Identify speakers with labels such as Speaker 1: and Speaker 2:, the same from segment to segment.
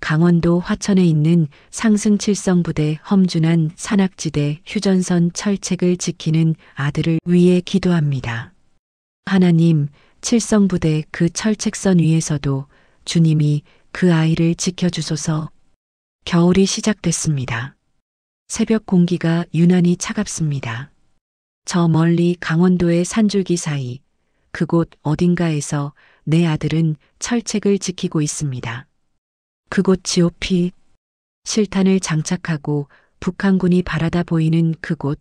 Speaker 1: 강원도 화천에 있는 상승칠성부대 험준한 산악지대 휴전선 철책을 지키는 아들을 위해 기도합니다. 하나님, 칠성부대 그 철책선 위에서도 주님이 그 아이를 지켜주소서. 겨울이 시작됐습니다. 새벽 공기가 유난히 차갑습니다. 저 멀리 강원도의 산줄기 사이 그곳 어딘가에서 내 아들은 철책을 지키고 있습니다. 그곳 GOP 실탄을 장착하고 북한군이 바라다 보이는 그곳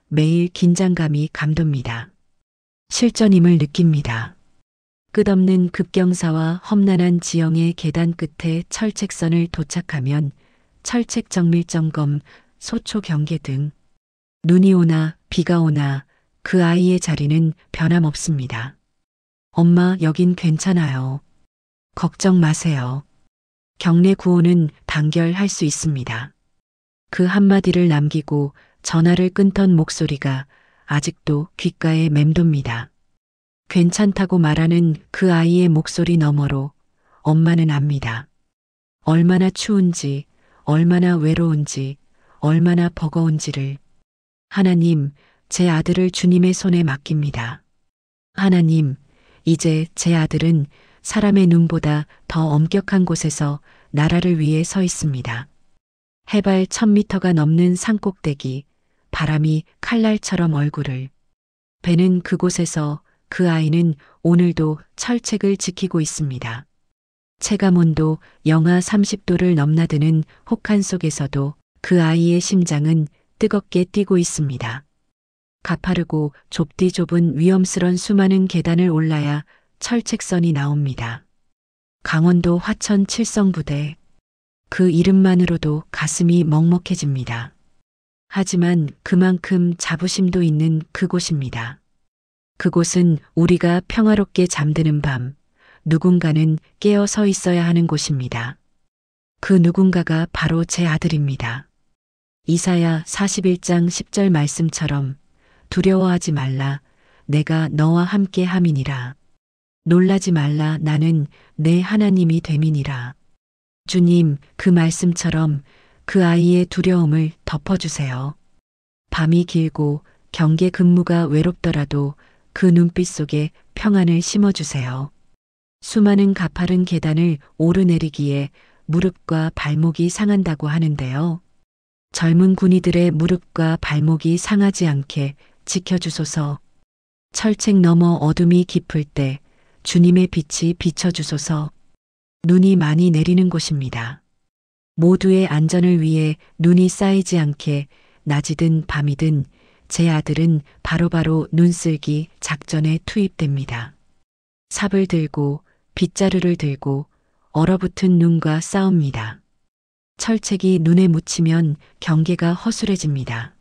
Speaker 1: 매일 긴장감이 감돕니다. 실전임을 느낍니다. 끝없는 급경사와 험난한 지형의 계단 끝에 철책선을 도착하면 철책 정밀 점검, 소초 경계 등 눈이 오나 비가 오나 그 아이의 자리는 변함없습니다. 엄마, 여긴 괜찮아요. 걱정 마세요. 경례 구호는 단결할 수 있습니다. 그 한마디를 남기고 전화를 끊던 목소리가 아직도 귓가에 맴돕니다. 괜찮다고 말하는 그 아이의 목소리 너머로 엄마는 압니다. 얼마나 추운지, 얼마나 외로운지, 얼마나 버거운지를. 하나님, 제 아들을 주님의 손에 맡깁니다. 하나님, 이제 제 아들은 사람의 눈보다 더 엄격한 곳에서 나라를 위해 서 있습니다. 해발 1000m가 넘는 산꼭대기, 바람이 칼날처럼 얼굴을. 배는 그곳에서 그 아이는 오늘도 철책을 지키고 있습니다. 체감온도 영하 30도를 넘나드는 혹한 속에서도 그 아이의 심장은 뜨겁게 뛰고 있습니다. 가파르고 좁디 좁은 위험스런 수많은 계단을 올라야 철책선이 나옵니다. 강원도 화천 칠성부대. 그 이름만으로도 가슴이 먹먹해집니다. 하지만 그만큼 자부심도 있는 그곳입니다. 그곳은 우리가 평화롭게 잠드는 밤, 누군가는 깨어 서 있어야 하는 곳입니다. 그 누군가가 바로 제 아들입니다. 이사야 41장 10절 말씀처럼 두려워하지 말라, 내가 너와 함께 함이니라. 놀라지 말라, 나는 내 하나님이 됨이니라. 주님, 그 말씀처럼 그 아이의 두려움을 덮어주세요. 밤이 길고 경계 근무가 외롭더라도 그 눈빛 속에 평안을 심어주세요. 수많은 가파른 계단을 오르내리기에 무릎과 발목이 상한다고 하는데요. 젊은 군이들의 무릎과 발목이 상하지 않게 지켜주소서. 철책 너머 어둠이 깊을 때 주님의 빛이 비춰주소서. 눈이 많이 내리는 곳입니다. 모두의 안전을 위해 눈이 쌓이지 않게 낮이든 밤이든 제 아들은 바로바로 눈쓸기 작전에 투입됩니다. 삽을 들고 빗자루를 들고 얼어붙은 눈과 싸웁니다. 철책이 눈에 묻히면 경계가 허술해집니다.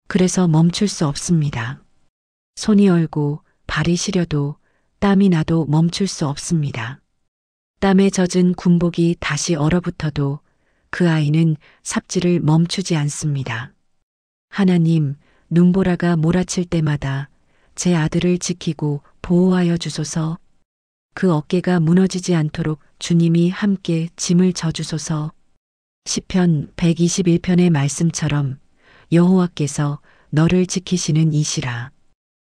Speaker 1: 그래서 멈출 수 없습니다. 손이 얼고 발이 시려도 땀이 나도 멈출 수 없습니다. 땀에 젖은 군복이 다시 얼어붙어도 그 아이는 삽질을 멈추지 않습니다. 하나님, 눈보라가 몰아칠 때마다 제 아들을 지키고 보호하여 주소서. 그 어깨가 무너지지 않도록 주님이 함께 짐을 져주소서. 시편 121편의 말씀처럼 여호와께서 너를 지키시는 이시라.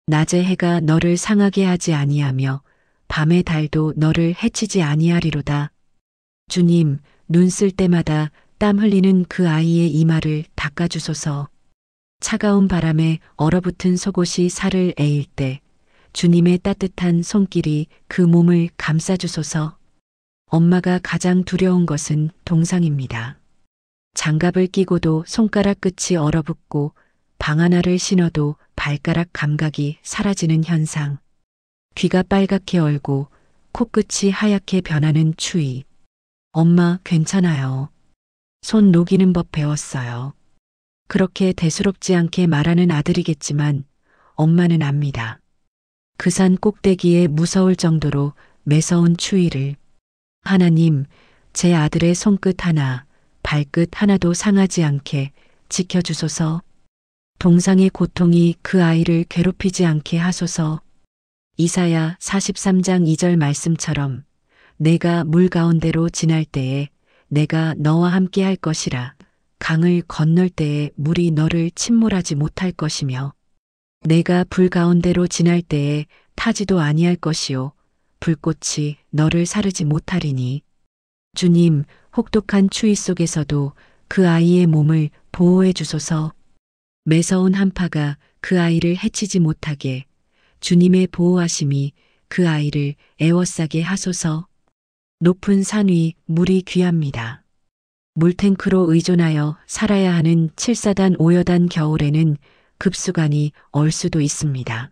Speaker 1: 낮의 해가 너를 상하게 하지 아니하며 밤의 달도 너를 해치지 아니하리로다. 주님, 눈 쓸 때마다 땀 흘리는 그 아이의 이마를 닦아주소서. 차가운 바람에 얼어붙은 속옷이 살을 에일 때 주님의 따뜻한 손길이 그 몸을 감싸주소서. 엄마가 가장 두려운 것은 동상입니다. 장갑을 끼고도 손가락 끝이 얼어붙고 방 하나를 신어도 발가락 감각이 사라지는 현상. 귀가 빨갛게 얼고 코끝이 하얗게 변하는 추위. 엄마, 괜찮아요. 손 녹이는 법 배웠어요. 그렇게 대수롭지 않게 말하는 아들이겠지만 엄마는 압니다. 그 산 꼭대기에 무서울 정도로 매서운 추위를. 하나님, 제 아들의 손끝 하나, 발끝 하나도 상하지 않게 지켜주소서. 동상의 고통이 그 아이를 괴롭히지 않게 하소서. 이사야 43장 2절 말씀처럼 내가 물 가운데로 지날 때에 내가 너와 함께 할 것이라. 강을 건널 때에 물이 너를 침몰하지 못할 것이며 내가 불 가운데로 지날 때에 타지도 아니할 것이요 불꽃이 너를 사르지 못하리니 주님 혹독한 추위 속에서도 그 아이의 몸을 보호해 주소서. 매서운 한파가 그 아이를 해치지 못하게 주님의 보호하심이 그 아이를 애워싸게 하소서. 높은 산 위 물이 귀합니다. 물탱크로 의존하여 살아야 하는 7사단 5여단 겨울에는 급수관이 얼 수도 있습니다.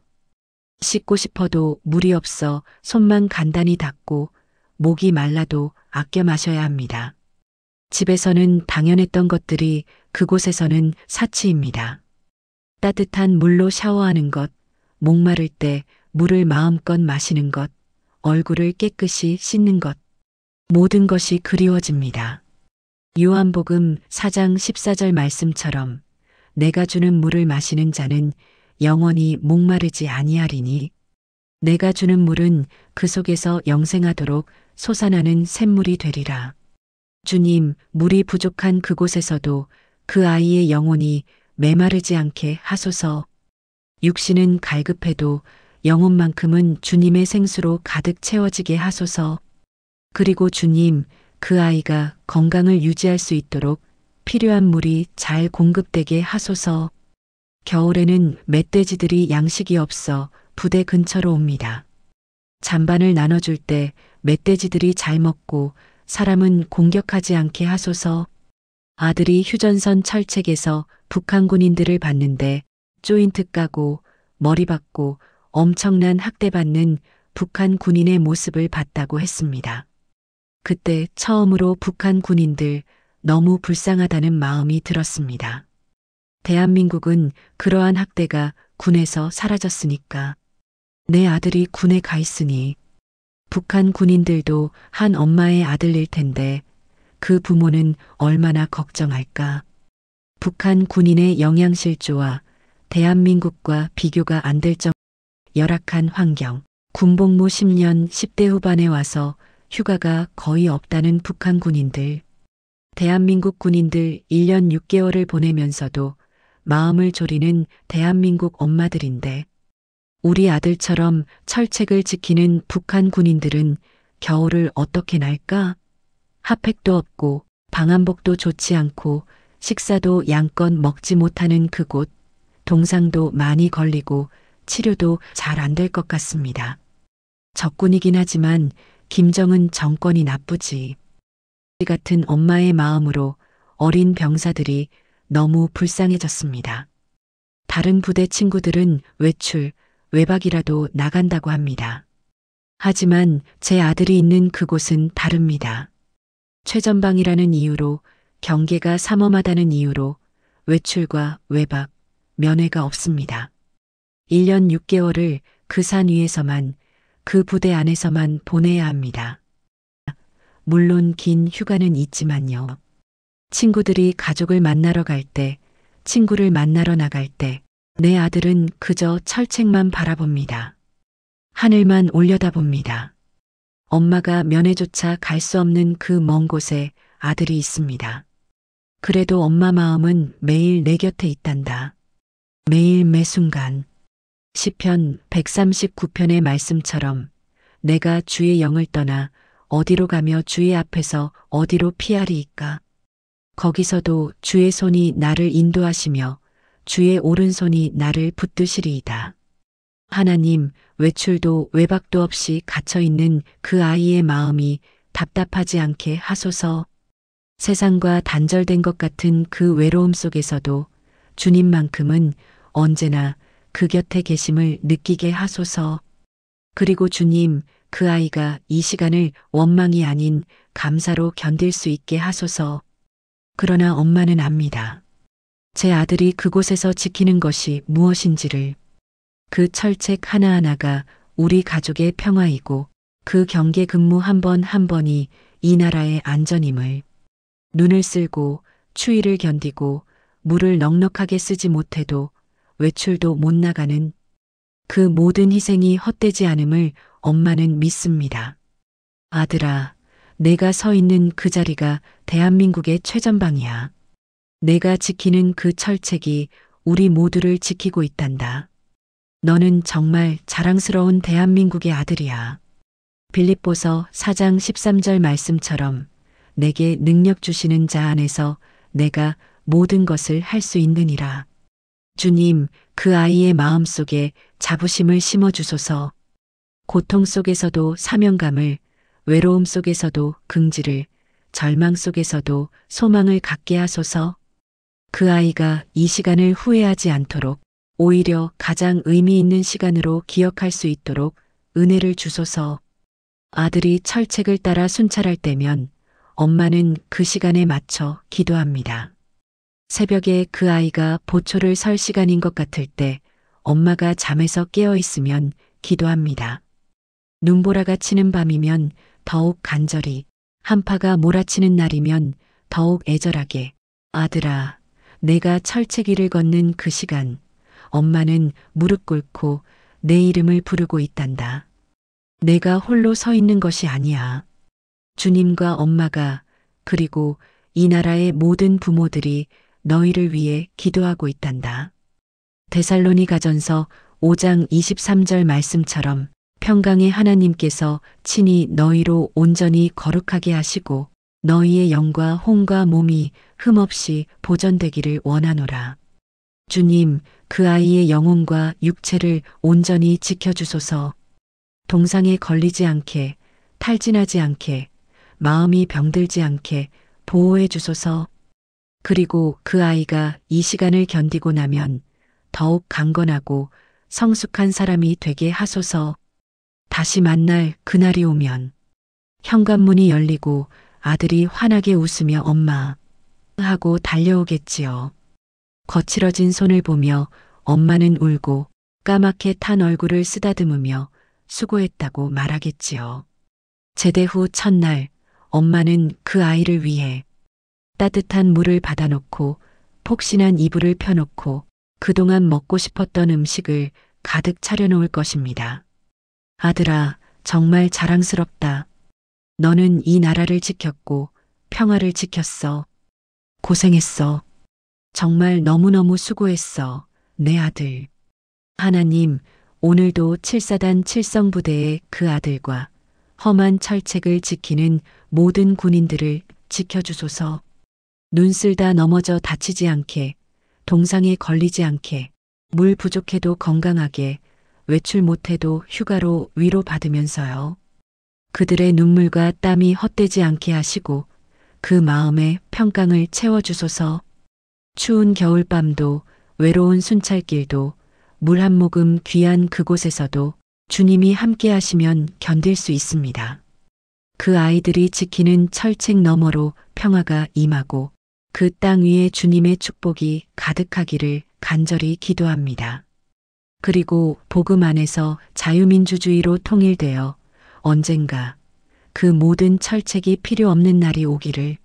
Speaker 1: 씻고 싶어도 물이 없어 손만 간단히 닦고 목이 말라도 아껴 마셔야 합니다. 집에서는 당연했던 것들이 그곳에서는 사치입니다. 따뜻한 물로 샤워하는 것, 목마를 때 물을 마음껏 마시는 것, 얼굴을 깨끗이 씻는 것, 모든 것이 그리워집니다. 요한복음 4장 14절 말씀처럼 내가 주는 물을 마시는 자는 영원히 목마르지 아니하리니 내가 주는 물은 그 속에서 영생하도록 솟아나는 샘물이 되리라. 주님, 물이 부족한 그곳에서도 그 아이의 영혼이 메마르지 않게 하소서. 육신은 갈급해도 영혼만큼은 주님의 생수로 가득 채워지게 하소서. 그리고 주님, 그 아이가 건강을 유지할 수 있도록 필요한 물이 잘 공급되게 하소서. 겨울에는 멧돼지들이 양식이 없어 부대 근처로 옵니다. 잔반을 나눠줄 때 멧돼지들이 잘 먹고 사람은 공격하지 않게 하소서. 아들이 휴전선 철책에서 북한 군인들을 봤는데 조인트 까고 머리 박고 엄청난 학대받는 북한 군인의 모습을 봤다고 했습니다. 그때 처음으로 북한 군인들 너무 불쌍하다는 마음이 들었습니다. 대한민국은 그러한 학대가 군에서 사라졌으니까. 내 아들이 군에 가 있으니 북한 군인들도 한 엄마의 아들일 텐데 그 부모는 얼마나 걱정할까. 북한 군인의 영양실조와 대한민국과 비교가 안 될 정도로 열악한 환경, 군복무 10년 10대 후반에 와서 휴가가 거의 없다는 북한 군인들. 대한민국 군인들 1년 6개월을 보내면서도 마음을 졸이는 대한민국 엄마들인데 우리 아들처럼 철책을 지키는 북한 군인들은 겨울을 어떻게 날까? 핫팩도 없고 방한복도 좋지 않고 식사도 양껏 먹지 못하는 그곳, 동상도 많이 걸리고 치료도 잘 안 될 것 같습니다. 적군이긴 하지만 김정은 정권이 나쁘지. 같은 엄마의 마음으로 어린 병사들이 너무 불쌍해졌습니다. 다른 부대 친구들은 외출, 외박이라도 나간다고 합니다. 하지만 제 아들이 있는 그곳은 다릅니다. 최전방이라는 이유로 경계가 삼엄하다는 이유로 외출과 외박, 면회가 없습니다. 1년 6개월을 그 산 위에서만 그 부대 안에서만 보내야 합니다. 물론 긴 휴가는 있지만요. 친구들이 가족을 만나러 갈 때, 친구를 만나러 나갈 때 내 아들은 그저 철책만 바라봅니다. 하늘만 올려다봅니다. 엄마가 면회조차 갈 수 없는 그 먼 곳에 아들이 있습니다. 그래도 엄마 마음은 매일 내 곁에 있단다. 매일 매 순간. 시편 139편의 말씀처럼 내가 주의 영을 떠나 어디로 가며 주의 앞에서 어디로 피하리이까. 거기서도 주의 손이 나를 인도하시며 주의 오른손이 나를 붙드시리이다. 하나님, 외출도 외박도 없이 갇혀있는 그 아이의 마음이 답답하지 않게 하소서. 세상과 단절된 것 같은 그 외로움 속에서도 주님만큼은 언제나 그 곁에 계심을 느끼게 하소서. 그리고 주님, 그 아이가 이 시간을 원망이 아닌 감사로 견딜 수 있게 하소서. 그러나 엄마는 압니다. 제 아들이 그곳에서 지키는 것이 무엇인지를. 그 철책 하나하나가 우리 가족의 평화이고 그 경계 근무 한 번 한 번이 이 나라의 안전임을. 눈을 쓸고 추위를 견디고 물을 넉넉하게 쓰지 못해도 외출도 못 나가는 그 모든 희생이 헛되지 않음을 엄마는 믿습니다. 아들아, 내가 서 있는 그 자리가 대한민국의 최전방이야. 내가 지키는 그 철책이 우리 모두를 지키고 있단다. 너는 정말 자랑스러운 대한민국의 아들이야. 빌립보서 4장 13절 말씀처럼 내게 능력 주시는 자 안에서 내가 모든 것을 할 수 있느니라. 주님, 그 아이의 마음속에 자부심을 심어 주소서. 고통 속에서도 사명감을, 외로움 속에서도 긍지를, 절망 속에서도 소망을 갖게 하소서. 그 아이가 이 시간을 후회하지 않도록 오히려 가장 의미 있는 시간으로 기억할 수 있도록 은혜를 주소서. 아들이 철책을 따라 순찰할 때면 엄마는 그 시간에 맞춰 기도합니다. 새벽에 그 아이가 보초를 설 시간인 것 같을 때 엄마가 잠에서 깨어 있으면 기도합니다. 눈보라가 치는 밤이면 더욱 간절히, 한파가 몰아치는 날이면 더욱 애절하게, 아들아, 내가 철책위를 걷는 그 시간, 엄마는 무릎 꿇고 내 이름을 부르고 있단다. 내가 홀로 서 있는 것이 아니야. 주님과 엄마가, 그리고 이 나라의 모든 부모들이 너희를 위해 기도하고 있단다. 데살로니가전서 5장 23절 말씀처럼 평강의 하나님께서 친히 너희로 온전히 거룩하게 하시고 너희의 영과 혼과 몸이 흠없이 보존되기를 원하노라. 주님, 그 아이의 영혼과 육체를 온전히 지켜주소서. 동상에 걸리지 않게, 탈진하지 않게, 마음이 병들지 않게 보호해 주소서. 그리고 그 아이가 이 시간을 견디고 나면 더욱 강건하고 성숙한 사람이 되게 하소서. 다시 만날 그날이 오면 현관문이 열리고 아들이 환하게 웃으며 엄마 하고 달려오겠지요. 거칠어진 손을 보며 엄마는 울고 까맣게 탄 얼굴을 쓰다듬으며 수고했다고 말하겠지요. 제대 후 첫날 엄마는 그 아이를 위해 따뜻한 물을 받아놓고 폭신한 이불을 펴놓고 그동안 먹고 싶었던 음식을 가득 차려놓을 것입니다. 아들아, 정말 자랑스럽다. 너는 이 나라를 지켰고 평화를 지켰어. 고생했어. 정말 너무너무 수고했어. 내 아들. 하나님, 오늘도 7사단 7성부대의 그 아들과 험한 철책을 지키는 모든 군인들을 지켜주소서. 눈 쓸다 넘어져 다치지 않게, 동상에 걸리지 않게, 물 부족해도 건강하게, 외출 못해도 휴가로 위로받으면서요. 그들의 눈물과 땀이 헛되지 않게 하시고 그 마음에 평강을 채워주소서. 추운 겨울밤도 외로운 순찰길도 물 한 모금 귀한 그곳에서도 주님이 함께 하시면 견딜 수 있습니다. 그 아이들이 지키는 철책 너머로 평화가 임하고 그 땅 위에 주님의 축복이 가득하기를 간절히 기도합니다. 그리고 복음 안에서 자유민주주의로 통일되어 언젠가 그 모든 철책이 필요 없는 날이 오기를.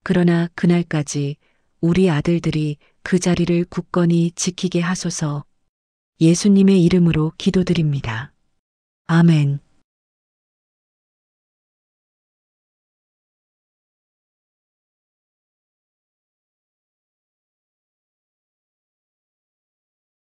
Speaker 1: 그러나 그날까지 우리 아들들이 그 자리를 굳건히 지키게 하소서. 예수님의 이름으로 기도드립니다. 아멘.